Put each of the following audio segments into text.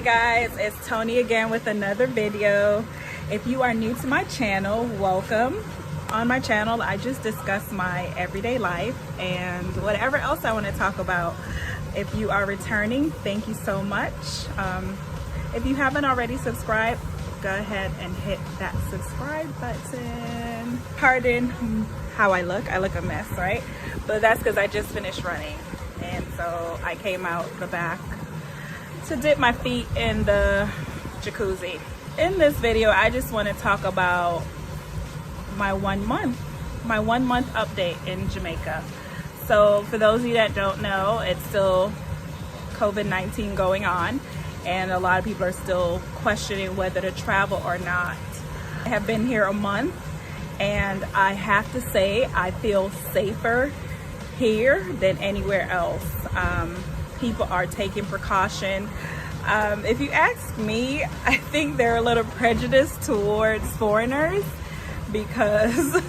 Hey guys, it's Tony again with another video. If you are new to my channel, welcome. On my channel, I just discuss my everyday life and whatever else I want to talk about. If you are returning, thank you so much. If you haven't already subscribed, go ahead and hit that subscribe button. Pardon how I look a mess, right? But that's because I just finished running, and so I came out the back to dip my feet in the jacuzzi. In this video, I just want to talk about my one month update in Jamaica. So for those of you that don't know, it's still COVID-19 going on, and a lot of people are still questioning whether to travel or not. I have been here a month, and I have to say I feel safer here than anywhere else. People are taking precaution. If you ask me, I think they're a little prejudiced towards foreigners because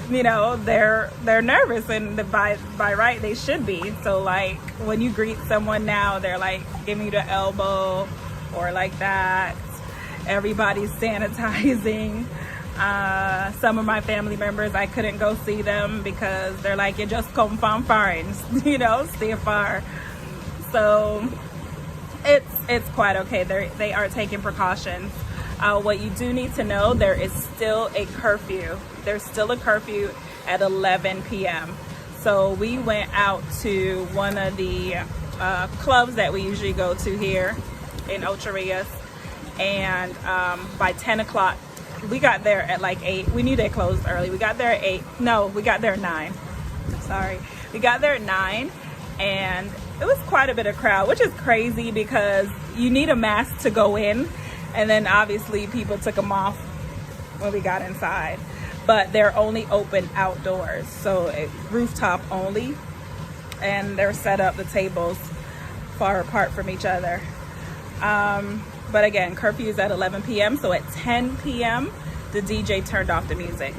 you know, they're nervous, and by right they should be. So like when you greet someone now, they're like giving you the elbow or like that. Everybody's sanitizing. Some of my family members, I couldn't go see them because they're like, you just come from foreign, you know, stay far. So it's quite okay. They are taking precautions. What you do need to know, there is still a curfew. There's still a curfew at 11 p.m. So we went out to one of the clubs that we usually go to here in Ocho Rios, and by 10 o'clock, we got there at like 8. We knew they closed early. We got there at 8. No, we got there at 9. Sorry. We got there at 9, and it was quite a bit of crowd, which is crazy because you need a mask to go in. And then obviously people took them off when we got inside. But they're only open outdoors, so rooftop only. And they're set up, the tables, far apart from each other. But again, curfew is at 11 p.m. So at 10 p.m., the DJ turned off the music.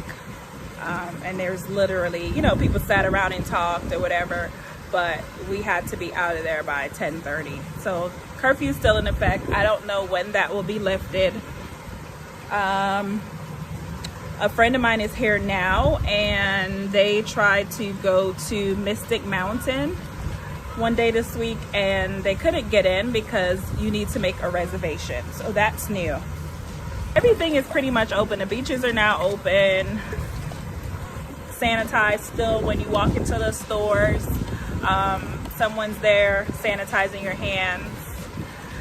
And there's literally, you know, people sat around and talked or whatever, but we had to be out of there by 10:30. So curfew is still in effect. I don't know when that will be lifted. A friend of mine is here now, and they tried to go to Mystic Mountain one day this week, and they couldn't get in because you need to make a reservation. So that's new. Everything is pretty much open. The beaches are now open. Sanitized still when you walk into the stores. Someone's there sanitizing your hands.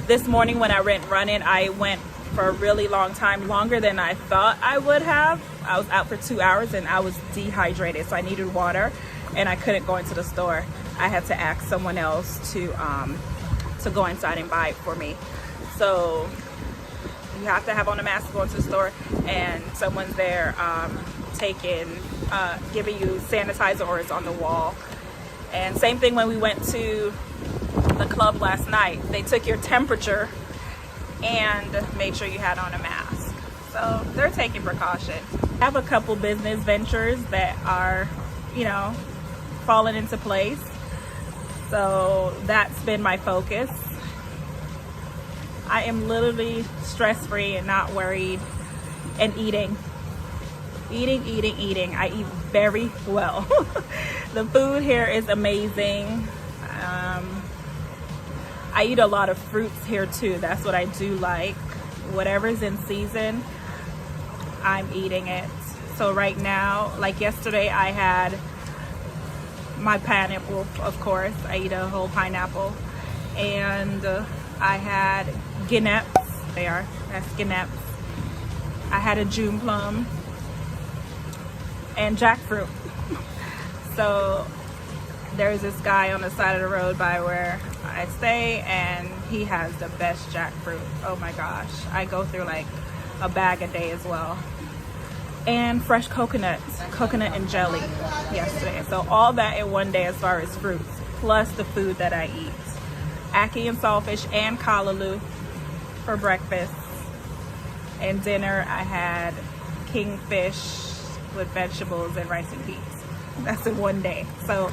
This morning when I went running, I went for a really long time, longer than I thought I would have. I was out for 2 hours and I was dehydrated, so I needed water, and I couldn't go into the store. I had to ask someone else to go inside and buy it for me. So you have to have on a mask to go into the store, and someone's there giving you sanitizer, or it's on the wall. And same thing when we went to the club last night. They took your temperature and made sure you had on a mask. So they're taking precaution. I have a couple business ventures that are, you know, falling into place. So that's been my focus. I am literally stress-free and not worried, and eating. I eat very well. The food here is amazing. I eat a lot of fruits here too. That's what I do like. Whatever's in season, I'm eating it. So right now, like yesterday, I had my pineapple, of course. I eat a whole pineapple. And I had guineps. That's guineps. I had a June plum and jackfruit. So there's this guy on the side of the road by where I stay, and he has the best jackfruit. Oh my gosh. I go through like a bag a day as well. And fresh coconut and jelly yesterday. So all that in one day as far as fruits, plus the food that I eat. Ackee and saltfish and callaloo for breakfast. And dinner, I had kingfish with vegetables and rice and peas. That's in one day. So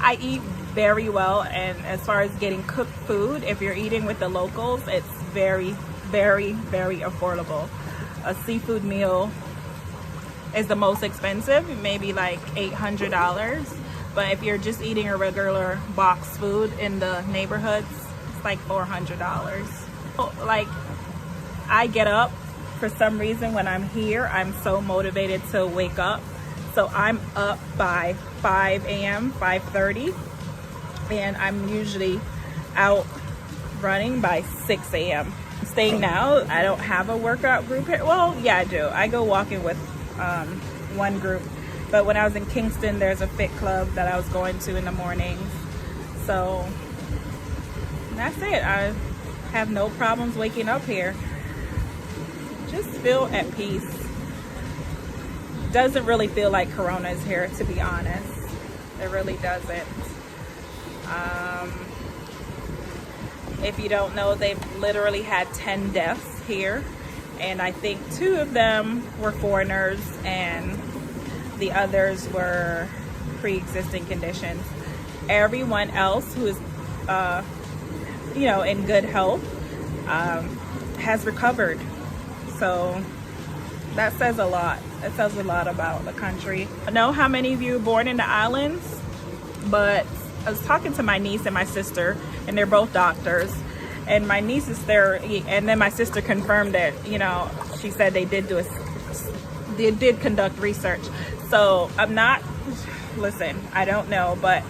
I eat very well, and as far as getting cooked food, if you're eating with the locals, it's very, very, very affordable. A seafood meal is the most expensive, maybe like $800. But if you're just eating a regular box food in the neighborhoods, it's like $400. Like, I get up, for some reason when I'm here, I'm so motivated to wake up. So I'm up by 5 a.m., 5:30, and I'm usually out running by 6 a.m. Staying now, I don't have a workout group here. Well, yeah, I do. I go walking with one group. But when I was in Kingston, there's a fit club that I was going to in the mornings. So that's it. I have no problems waking up here. Just feel at peace. Doesn't really feel like Corona is here, to be honest. It really doesn't. If you don't know, they've literally had 10 deaths here, and I think 2 of them were foreigners and the others were pre-existing conditions. Everyone else who is in good health has recovered. So that says a lot. It says a lot about the country. I know how many of you were born in the islands, but I was talking to my niece and my sister, and they're both doctors. And my niece is there, and then my sister confirmed that, she said they did conduct research. So listen, I don't know, but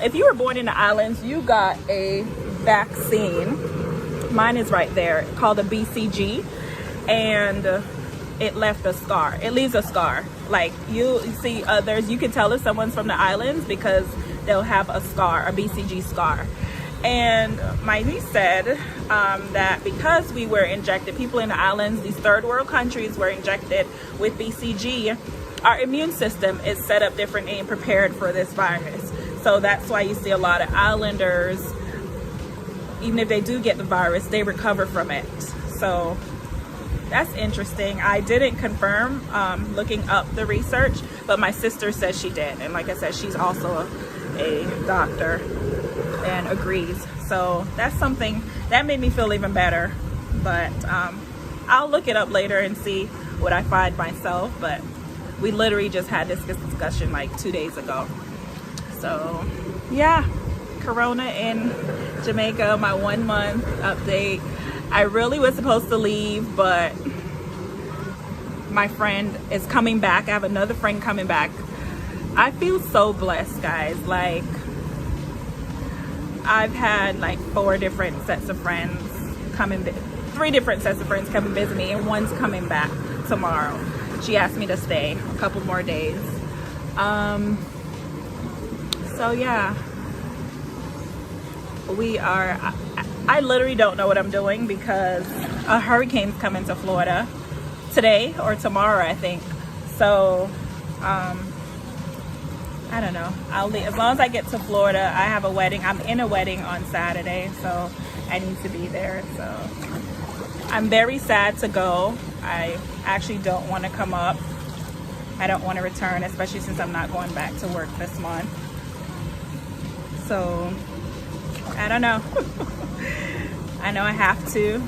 if you were born in the islands, you got a vaccine. Mine is right there, called a BCG, and it left a scar. It leaves a scar. Like, you see others, you can tell if someone's from the islands because they'll have a scar, a BCG scar. And my niece said that because we were injected, people in the islands, these third world countries were injected with BCG, our immune system is set up differently and prepared for this virus. So that's why you see a lot of islanders, even if they do get the virus, they recover from it. So that's interesting. I didn't confirm looking up the research, but my sister says she did. And like I said, she's also a doctor and agrees. So that's something that made me feel even better. But I'll look it up later and see what I find myself. But we literally just had this discussion like 2 days ago. So yeah, Corona in Jamaica, my 1 month update. I really was supposed to leave, but my friend is coming back. I have another friend coming back. I feel so blessed, guys. Like, I've had like 4 different sets of friends coming, 3 different sets of friends come and visit me, and one's coming back tomorrow. She asked me to stay a couple more days. So yeah, I literally don't know what I'm doing because a hurricane's coming to Florida today or tomorrow, I think. So I don't know. I'll leave as long as I get to Florida. I have a wedding. I'm in a wedding on Saturday, so I need to be there. So I'm very sad to go. I actually don't want to come up. I don't want to return, especially since I'm not going back to work this month. So I don't know. I know I have to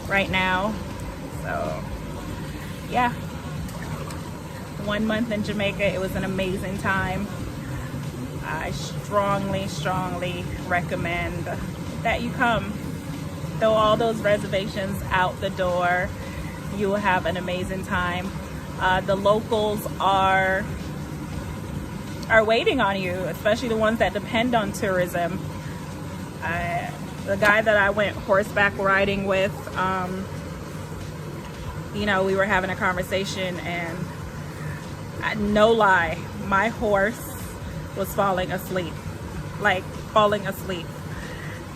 right now. So yeah, 1 month in Jamaica. It was an amazing time. I strongly recommend that you come. Throw all those reservations out the door. You will have an amazing time. The locals are waiting on you, especially the ones that depend on tourism. The guy that I went horseback riding with, we were having a conversation, and no lie, my horse was falling asleep.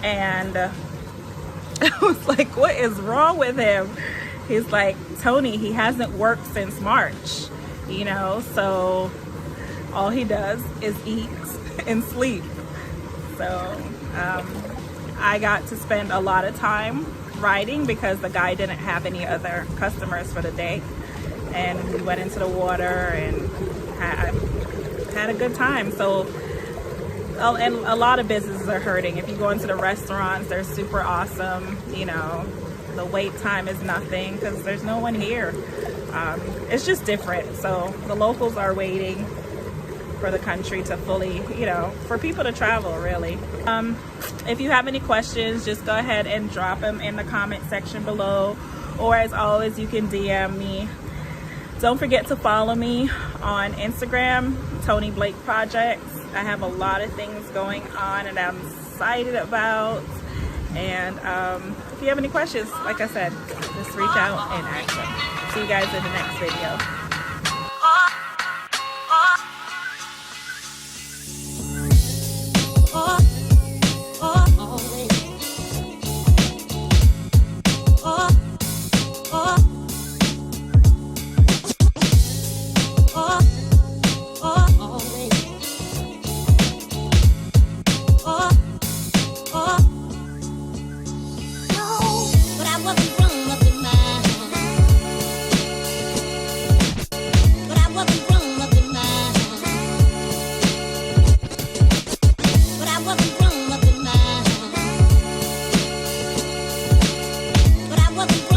And I was like, what is wrong with him? He's like, Tony, he hasn't worked since March, so all he does is eat and sleep. So I got to spend a lot of time riding because the guy didn't have any other customers for the day. And we went into the water and had a good time. So Oh, and a lot of businesses are hurting. If you go into the restaurants, they're super awesome. You know, the wait time is nothing because there's no one here. It's just different. So the locals are waiting for the country to fully, you know, for people to travel, really. If you have any questions, just go ahead and drop them in the comment section below. Or as always, you can DM me. Don't forget to follow me on Instagram, Tony Blake Projects. I have a lot of things going on and I'm excited about. And if you have any questions, like I said, just reach out and ask them. See you guys in the next video. But I wasn't